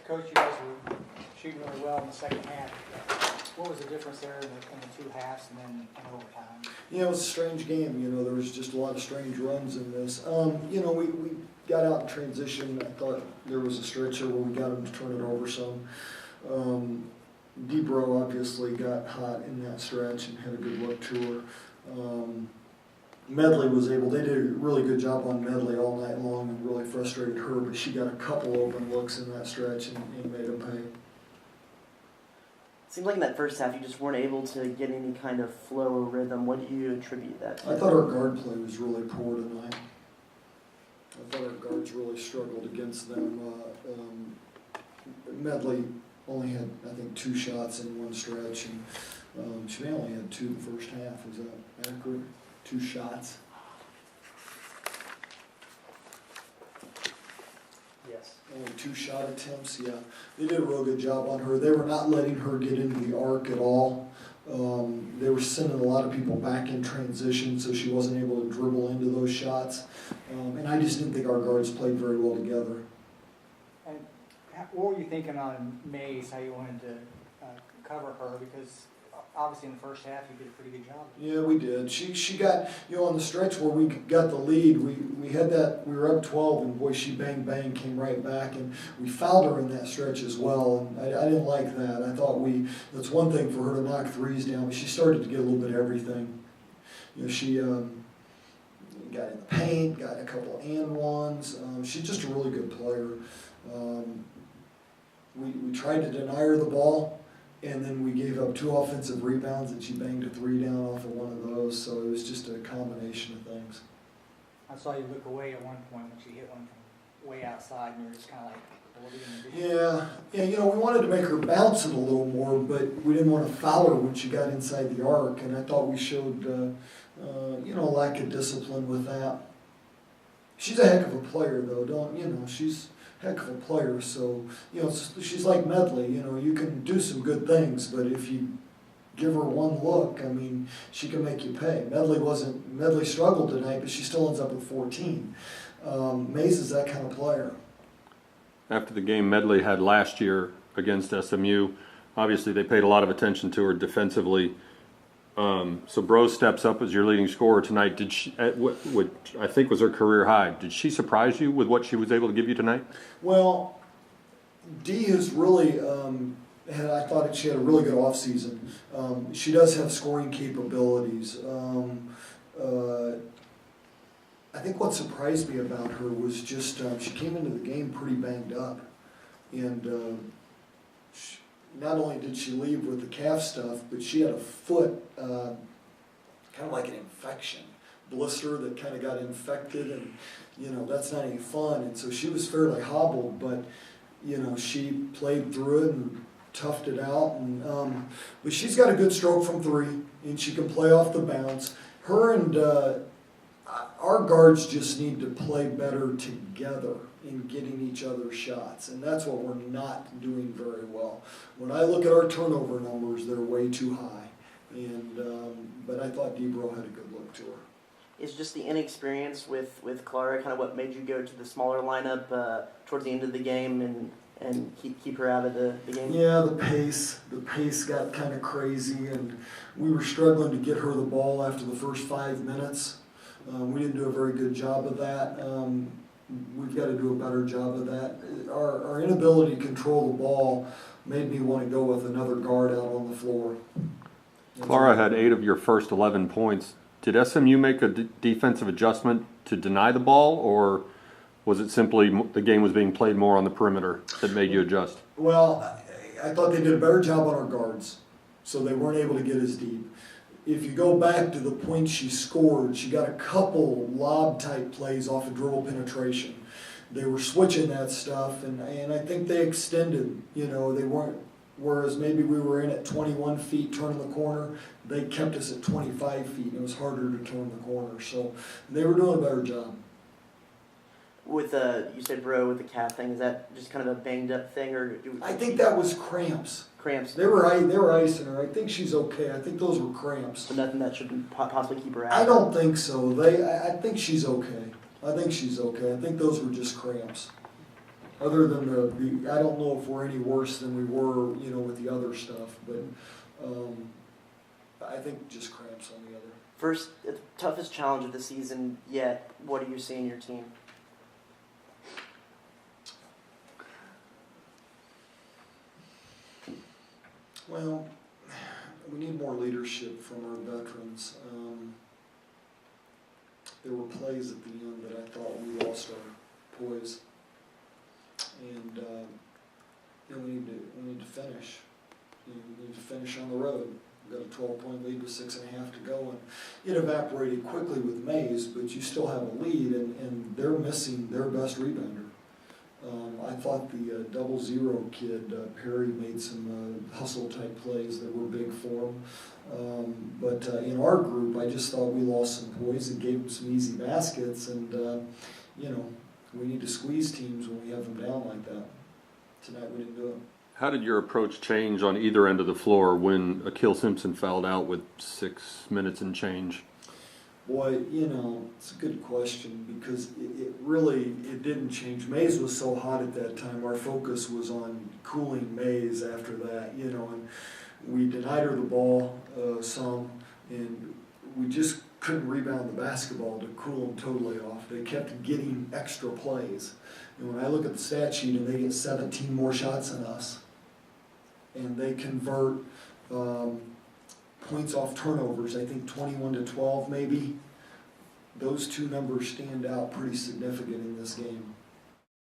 Coach, you guys were shooting really well in the second half. What was the difference there in the two halves and then in overtime? You know, it was a strange game. You know, there was just a lot of strange runs in this. You know, we got out in transition. I thought there was a stretch there where we got them to turn it over some. Debro obviously got hot in that stretch and had a good look to her. Medley was able, they did a really good job on Medley all night long and really frustrated her, but she got a couple open looks in that stretch and made them pay. It seemed like in that first half you just weren't able to get any kind of flow or rhythm. What do you attribute that to? I thought our guard play was really poor tonight. I thought our guards really struggled against them. Medley only had, I think, 2 shots in one stretch, and she only had 2 the first half. Is that accurate? 2 shots. Yes. Only 2 shot attempts, yeah. They did a real good job on her. They were not letting her get into the arc at all. They were sending a lot of people back in transition, so she wasn't able to dribble into those shots. And I just didn't think our guards played very well together. And what were you thinking on Mays, how you wanted to cover her? Because obviously in the first half you did a pretty good job. Yeah, we did. She got, you know, on the stretch where we got the lead, we had that, we were up 12, and boy, she bang came right back, and we fouled her in that stretch as well. And I didn't like that. I thought that's one thing for her to knock threes down, but she started to get a little bit of everything. You know, she got in the paint, got a couple of and ones. She's just a really good player. We tried to deny her the ball, and then we gave up 2 offensive rebounds, and she banged a 3 down off of one of those. So it was just a combination of things. I saw you look away at one point when she hit one from way outside, and you were just kind of like, what are you going to do? Yeah, you know, we wanted to make her bounce it a little more, but we didn't want to foul her when she got inside the arc, and I thought we showed, you know, lack of discipline with that. She's a heck of a player, though. She's a heck of a player. So, you know, she's like Medley. You know, you can do some good things, but if you give her one look, I mean, she can make you pay. Medley struggled tonight, but she still ends up with 14. Mays is that kind of player. After the game Medley had last year against SMU, obviously they paid a lot of attention to her defensively. So Bro steps up as your leading scorer tonight. Did she, at what I think was her career high, did she surprise you with what she was able to give you tonight? Well, Dee has really I thought she had a really good offseason. She does have scoring capabilities. I think what surprised me about her was just she came into the game pretty banged up, and not only did she leave with the calf stuff, but she had a foot kind of like an infection, blister that kind of got infected, and you know that's not any fun. And so she was fairly hobbled, but you know she played through it and toughed it out. And but she's got a good stroke from 3, and she can play off the bounce. Her and our guards just need to play better together in getting each other shots, and that's what we're not doing very well. When I look at our turnover numbers, they're way too high, and but I thought Debro had a good look to her. Is just the inexperience with Clara kind of what made you go to the smaller lineup towards the end of the game and keep her out of the game? Yeah, the pace got kind of crazy, and we were struggling to get her the ball after the first 5 minutes. We didn't do a very good job of that. We've got to do a better job of that. Our inability to control the ball made me want to go with another guard out on the floor. Clara had 8 of your first 11 points. Did SMU make a defensive adjustment to deny the ball, or was it simply the game was being played more on the perimeter that made you adjust? Well, I thought they did a better job on our guards, so they weren't able to get as deep. If you go back to the points she scored, she got a couple lob-type plays off of dribble penetration. They were switching that stuff, and I think they extended. You know, they weren't, whereas maybe we were in at 21 feet turning the corner, they kept us at 25 feet, and it was harder to turn the corner. So they were doing a better job. With you said Bro with the calf thing, is that just kind of a banged up thing, or? I think that was cramps. Cramps. They were icing her. I think she's okay. I think those were cramps. So nothing that should possibly keep her out. I don't think so. I think she's okay. I think she's okay. I think those were just cramps. Other than the I don't know if we're any worse than we were, with the other stuff, but I think just cramps on the other. First, the toughest challenge of the season yet. What do you see in your team? Well, we need more leadership from our veterans. There were plays at the end that I thought we lost our poise, and we need to finish. We need to finish on the road. We've got a 12-point lead with 6.5 to go, and it evaporated quickly with Mays, but you still have a lead, and they're missing their best rebounder. I thought the 0-0 kid, Perry, made some hustle-type plays that were big for him. But in our group, I just thought we lost some poise and gave them some easy baskets, and, we need to squeeze teams when we have them down like that. Tonight we didn't do it. How did your approach change on either end of the floor when Akil Simpson fouled out with 6 minutes and change? Boy, it's a good question because it really didn't change. Mays was so hot at that time. Our focus was on cooling Mays after that, and we denied her the ball some, and we just couldn't rebound the basketball to cool them totally off. They kept getting extra plays. And when I look at the stat sheet and they get 17 more shots than us, and they convert points off turnovers, I think 21 to 12 maybe. Those two numbers stand out pretty significant in this game.